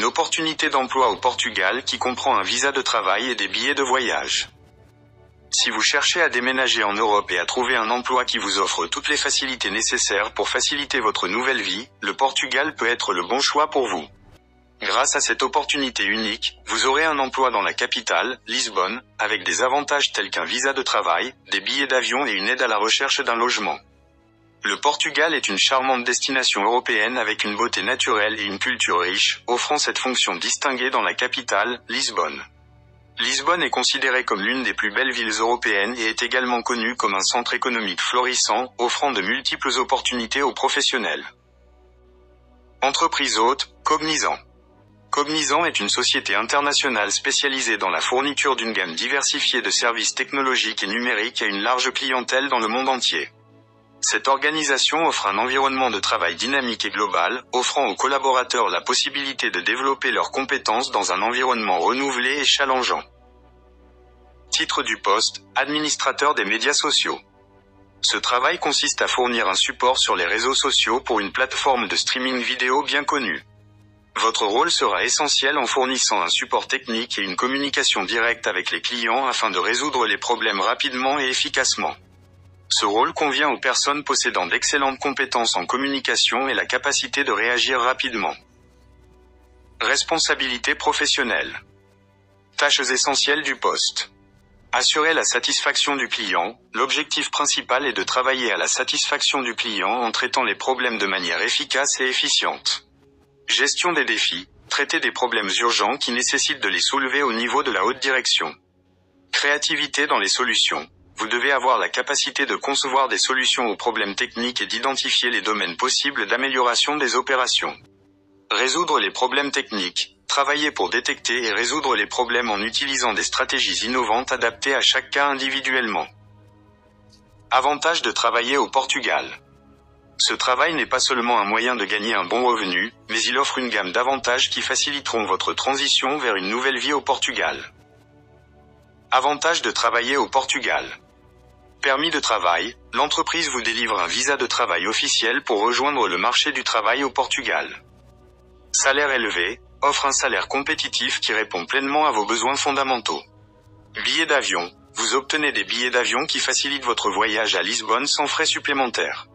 opportunité d'emploi au Portugal qui comprend un visa de travail et des billets de voyage. Si vous cherchez à déménager en Europe et à trouver un emploi qui vous offre toutes les facilités nécessaires pour faciliter votre nouvelle vie, le Portugal peut être le bon choix pour vous. Grâce à cette opportunité unique, vous aurez un emploi dans la capitale, Lisbonne, avec des avantages tels qu'un visa de travail, des billets d'avion et une aide à la recherche d'un logement. Le Portugal est une charmante destination européenne avec une beauté naturelle et une culture riche, offrant cette fonction distinguée dans la capitale, Lisbonne. Lisbonne est considérée comme l'une des plus belles villes européennes et est également connue comme un centre économique florissant, offrant de multiples opportunités aux professionnels. Entreprise hôte, Cognizant. Cognizant est une société internationale spécialisée dans la fourniture d'une gamme diversifiée de services technologiques et numériques à une large clientèle dans le monde entier. Cette organisation offre un environnement de travail dynamique et global, offrant aux collaborateurs la possibilité de développer leurs compétences dans un environnement renouvelé et challengeant. Titre du poste, administrateur des médias sociaux. Ce travail consiste à fournir un support sur les réseaux sociaux pour une plateforme de streaming vidéo bien connue. Votre rôle sera essentiel en fournissant un support technique et une communication directe avec les clients afin de résoudre les problèmes rapidement et efficacement. Ce rôle convient aux personnes possédant d'excellentes compétences en communication et la capacité de réagir rapidement. Responsabilité professionnelle. Tâches essentielles du poste. Assurer la satisfaction du client. L'objectif principal est de travailler à la satisfaction du client en traitant les problèmes de manière efficace et efficiente. Gestion des défis. Traiter des problèmes urgents qui nécessitent de les soulever au niveau de la haute direction. Créativité dans les solutions. Vous devez avoir la capacité de concevoir des solutions aux problèmes techniques et d'identifier les domaines possibles d'amélioration des opérations. Résoudre les problèmes techniques. Travailler pour détecter et résoudre les problèmes en utilisant des stratégies innovantes adaptées à chaque cas individuellement. Avantage de travailler au Portugal. Ce travail n'est pas seulement un moyen de gagner un bon revenu, mais il offre une gamme d'avantages qui faciliteront votre transition vers une nouvelle vie au Portugal. Avantage de travailler au Portugal. Permis de travail, l'entreprise vous délivre un visa de travail officiel pour rejoindre le marché du travail au Portugal. Salaire élevé, offre un salaire compétitif qui répond pleinement à vos besoins fondamentaux. Billets d'avion, vous obtenez des billets d'avion qui facilitent votre voyage à Lisbonne sans frais supplémentaires.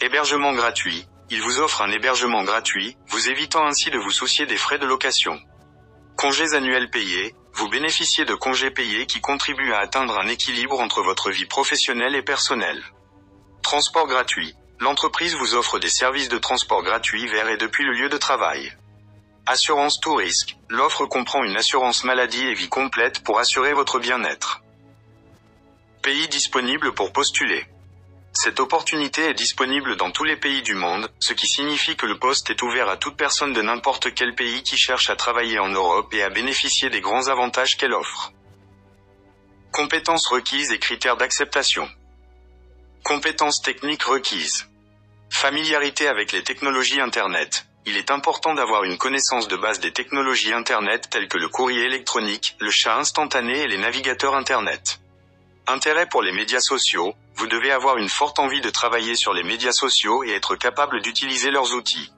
Hébergement gratuit, il vous offre un hébergement gratuit, vous évitant ainsi de vous soucier des frais de location. Congés annuels payés, vous bénéficiez de congés payés qui contribuent à atteindre un équilibre entre votre vie professionnelle et personnelle. Transport gratuit, l'entreprise vous offre des services de transport gratuits vers et depuis le lieu de travail. Assurance tout risque, l'offre comprend une assurance maladie et vie complète pour assurer votre bien-être. Pays disponible pour postuler. Cette opportunité est disponible dans tous les pays du monde, ce qui signifie que le poste est ouvert à toute personne de n'importe quel pays qui cherche à travailler en Europe et à bénéficier des grands avantages qu'elle offre. Compétences requises et critères d'acceptation. Compétences techniques requises. Familiarité avec les technologies Internet. Il est important d'avoir une connaissance de base des technologies Internet telles que le courrier électronique, le chat instantané et les navigateurs Internet. Intérêt pour les médias sociaux. Vous devez avoir une forte envie de travailler sur les médias sociaux et être capable d'utiliser leurs outils.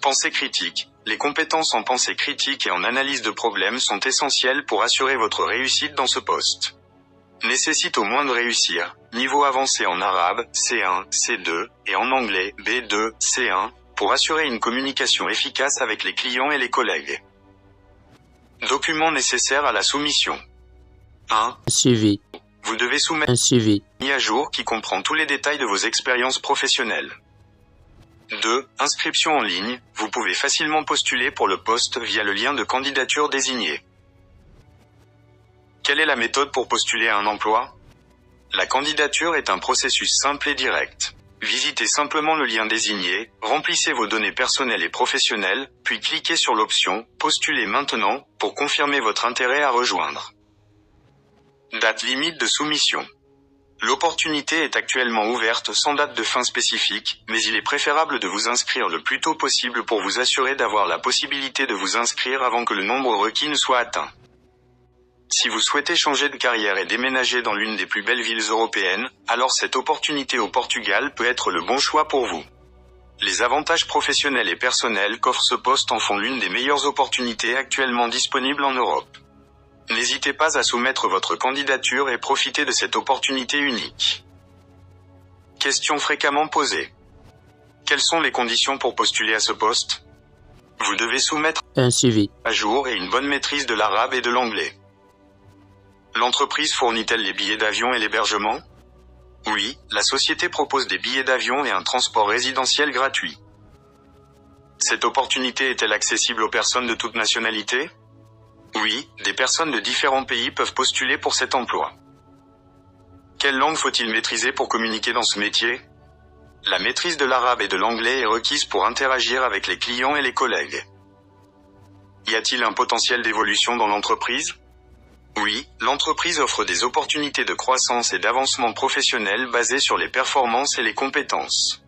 Pensée critique. Les compétences en pensée critique et en analyse de problèmes sont essentielles pour assurer votre réussite dans ce poste. Nécessite au moins de réussir. Niveau avancé en arabe, C1, C2, et en anglais, B2, C1, pour assurer une communication efficace avec les clients et les collègues. Documents nécessaires à la soumission. 1. CV. Vous devez soumettre Un CV. mis à jour qui comprend tous les détails de vos expériences professionnelles. 2. Inscription en ligne, vous pouvez facilement postuler pour le poste via le lien de candidature désigné. Quelle est la méthode pour postuler à un emploi? La candidature est un processus simple et direct. Visitez simplement le lien désigné, remplissez vos données personnelles et professionnelles, puis cliquez sur l'option « Postuler maintenant » pour confirmer votre intérêt à rejoindre. Date limite de soumission. L'opportunité est actuellement ouverte sans date de fin spécifique, mais il est préférable de vous inscrire le plus tôt possible pour vous assurer d'avoir la possibilité de vous inscrire avant que le nombre requis ne soit atteint. Si vous souhaitez changer de carrière et déménager dans l'une des plus belles villes européennes, alors cette opportunité au Portugal peut être le bon choix pour vous. Les avantages professionnels et personnels qu'offre ce poste en font l'une des meilleures opportunités actuellement disponibles en Europe. N'hésitez pas à soumettre votre candidature et profiter de cette opportunité unique. Questions fréquemment posées. Quelles sont les conditions pour postuler à ce poste? Vous devez soumettre un CV à jour et une bonne maîtrise de l'arabe et de l'anglais. L'entreprise fournit-elle les billets d'avion et l'hébergement? Oui, la société propose des billets d'avion et un transport résidentiel gratuit. Cette opportunité est-elle accessible aux personnes de toute nationalité? Oui, des personnes de différents pays peuvent postuler pour cet emploi. Quelle langue faut-il maîtriser pour communiquer dans ce métier? La maîtrise de l'arabe et de l'anglais est requise pour interagir avec les clients et les collègues. Y a-t-il un potentiel d'évolution dans l'entreprise? Oui, l'entreprise offre des opportunités de croissance et d'avancement professionnel basées sur les performances et les compétences.